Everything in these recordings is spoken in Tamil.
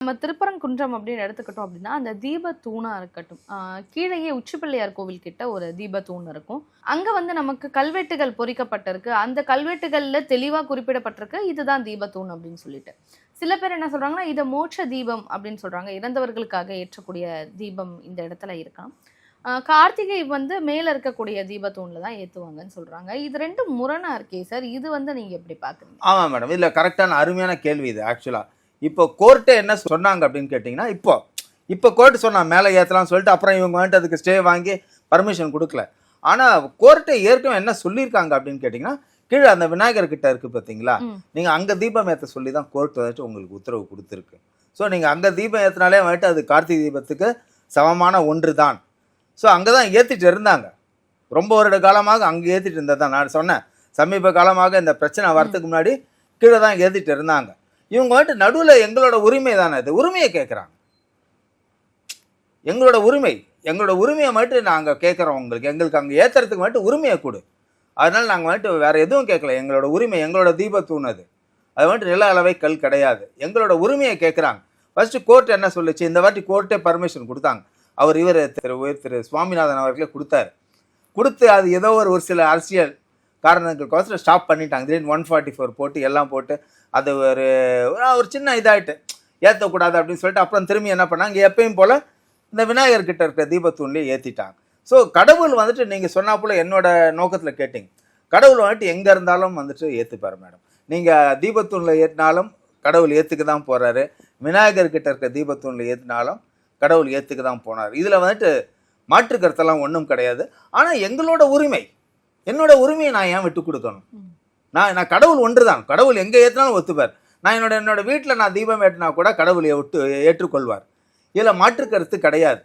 நம்ம திருப்பரங்குன்றம் அப்படின்னு எடுத்துக்கிட்டோம் அப்படின்னா அந்த தீப தூணா இருக்கட்டும், கீழேயே உச்சிப்பிள்ளையார் கோவில் கிட்ட ஒரு தீப தூண் இருக்கும். அங்க வந்து நமக்கு கல்வெட்டுகள் பொறிக்கப்பட்டிருக்கு. அந்த கல்வெட்டுகள்ல தெளிவா குறிப்பிடப்பட்டிருக்கு இதுதான் தீப தூண் அப்படின்னு சொல்லிட்டு. சில பேர் என்ன சொல்றாங்கன்னா இதை மோட்ச தீபம் அப்படின்னு சொல்றாங்க. இறந்தவர்களுக்காக ஏற்றக்கூடிய தீபம் இந்த இடத்துல இருக்காம். கார்த்திகை வந்து மேல இருக்கக்கூடிய தீபத்தூண்ல தான் ஏத்துவாங்கன்னு சொல்றாங்க. இது ரெண்டும் முரணா இருக்கே சார். இது வந்து நீங்க எப்படி பாக்குறீங்க? ஆமா மேடம், இல்ல கரெக்டான அருமையான கேள்வி இது. ஆக்சுவலா இப்போ கோர்ட்டே என்ன சொன்னாங்க அப்படின்னு கேட்டிங்கன்னா, இப்போ கோர்ட் சொன்னா மேலே ஏற்றலாம்னு சொல்லிட்டு அப்புறம் இவங்க வந்துட்டு அதுக்கு ஸ்டே வாங்கி பர்மிஷன் கொடுக்கல. ஆனால் கோர்ட்டை ஏற்கனவே என்ன சொல்லியிருக்காங்க அப்படின்னு கேட்டிங்கன்னா, கீழே அந்த விநாயகர் கிட்ட இருக்குது பார்த்தீங்களா, நீங்கள் அங்கே தீபம் ஏற்ற சொல்லி தான் கோர்ட் வந்துட்டு உங்களுக்கு உத்தரவு கொடுத்துருக்கு. ஸோ நீங்கள் அங்கே தீபம் ஏற்றினாலே வந்துட்டு அது கார்த்திகை தீபத்துக்கு சமமான ஒன்று தான். ஸோ அங்கே தான் ஏற்றிட்டு இருந்தாங்க. ரொம்ப வருட காலமாக அங்கே ஏற்றிட்டு இருந்தது தான். நான் சொன்னேன், சமீப காலமாக இந்த பிரச்சனை வரத்துக்கு முன்னாடி கீழே தான் ஏற்றிட்டு இருந்தாங்க. இவங்க வந்துட்டு நடுவில் எங்களோட உரிமை தானே, இது உரிமையை கேட்குறாங்க. எங்களோட உரிமையை மட்டும் நாங்கள் கேட்குறோம். எங்களுக்கு அங்கே ஏற்றுறதுக்கு மட்டும் உரிமையை கொடு. அதனால் நாங்கள் வந்துட்டு வேறு எதுவும் கேட்கல. எங்களோட உரிமை, எங்களோட தீபத்தூண் அது வந்துட்டு நில அளவை கல் கிடையாது. எங்களோட உரிமையை கேட்குறாங்க. ஃபஸ்ட்டு கோர்ட் என்ன சொல்லிச்சு, இந்த வாட்டி கோர்ட்டே பர்மிஷன் கொடுத்தாங்க. திரு சுவாமிநாதன் அவர்களே கொடுத்து அது ஏதோ ஒரு சில அரசியல் காரணங்களுக்கோசரம் ஸ்டாப் பண்ணிட்டாங்க. திடீர்னு 144 போட்டு எல்லாம் போட்டு அது ஒரு சின்ன இதாகிட்டு ஏற்றக்கூடாது அப்படின்னு சொல்லிட்டு அப்புறம் திரும்பி என்ன பண்ணாங்க, எப்பயும் போல் இந்த விநாயகர் கிட்ட இருக்கிற தீபத்தூண்லேயே ஏற்றிட்டாங்க. ஸோ கடவுள் வந்துட்டு நீங்கள் சொன்னா போல என்னோட நோக்கத்தில் கேட்டிங்க, கடவுள் வந்துட்டு எங்கே இருந்தாலும் வந்துட்டு ஏற்றுப்பார் மேடம். நீங்கள் தீபத்தூணில் ஏற்றினாலும் கடவுள் ஏற்றுக்கு தான் போகிறாரு. விநாயகர் கிட்ட இருக்கிற தீபத்தூணில் ஏற்றினாலும் கடவுள் ஏற்றுக்கு தான் போனார். இதில் வந்துட்டு மாற்று கருத்தெல்லாம் ஒன்றும் கிடையாது. ஆனால் என்னோட உரிமையை நான் ஏன் விட்டு கொடுக்கணும்? நான் கடவுள் ஒன்று தான். கடவுள் எங்கே ஏற்றினாலும் ஒத்துப்பார். நான் என்னோட வீட்டில் நான் தீபம் ஏற்றினா கூட கடவுளை ஏற்றுக்கொள்வார். இதில் மாற்று கருத்து கிடையாது.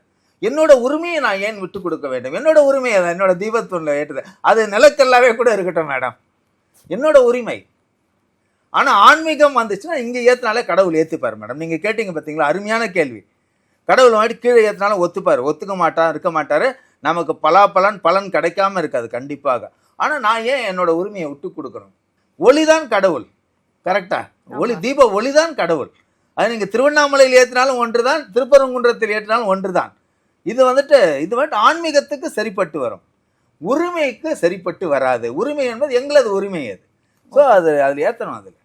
என்னோட உரிமையை நான் ஏன் விட்டு கொடுக்க வேண்டும்? என்னோட உரிமையை என்னோட தீபத்தூணில் ஏற்றுது, அது நிலக்கல்லாவே கூட இருக்கட்டும் மேடம், என்னோட உரிமை. ஆனால் ஆன்மீகம் வந்துச்சுன்னா இங்கே ஏற்றினாலே கடவுள் ஏற்றுப்பார் மேடம். நீங்கள் கேட்டீங்க பார்த்தீங்களா, அருமையான கேள்வி. கடவுள் வந்துட்டு கீழே ஏற்றினாலும் ஒத்துப்பார், ஒத்துக்க இருக்க மாட்டார். நமக்கு பலன் கிடைக்காம இருக்காது கண்டிப்பாக. ஆனால் நான் ஏன் என்னோட உரிமையை விட்டு கொடுக்கணும்? ஒளிதான் கடவுள், கரெக்டா? தீப ஒளிதான் கடவுள். அது நீங்கள் திருவண்ணாமலையில் ஏற்றினாலும் ஒன்று தான், திருப்பரங்குன்றத்தில் ஏற்றினாலும் ஒன்று தான். இது வந்துட்டு ஆன்மீகத்துக்கு சரிப்பட்டு வரும், உரிமைக்கு சரிப்பட்டு வராது. உரிமை என்பது எங்களது உரிமை அது. ஸோ அதில் ஏற்றணும். அதில்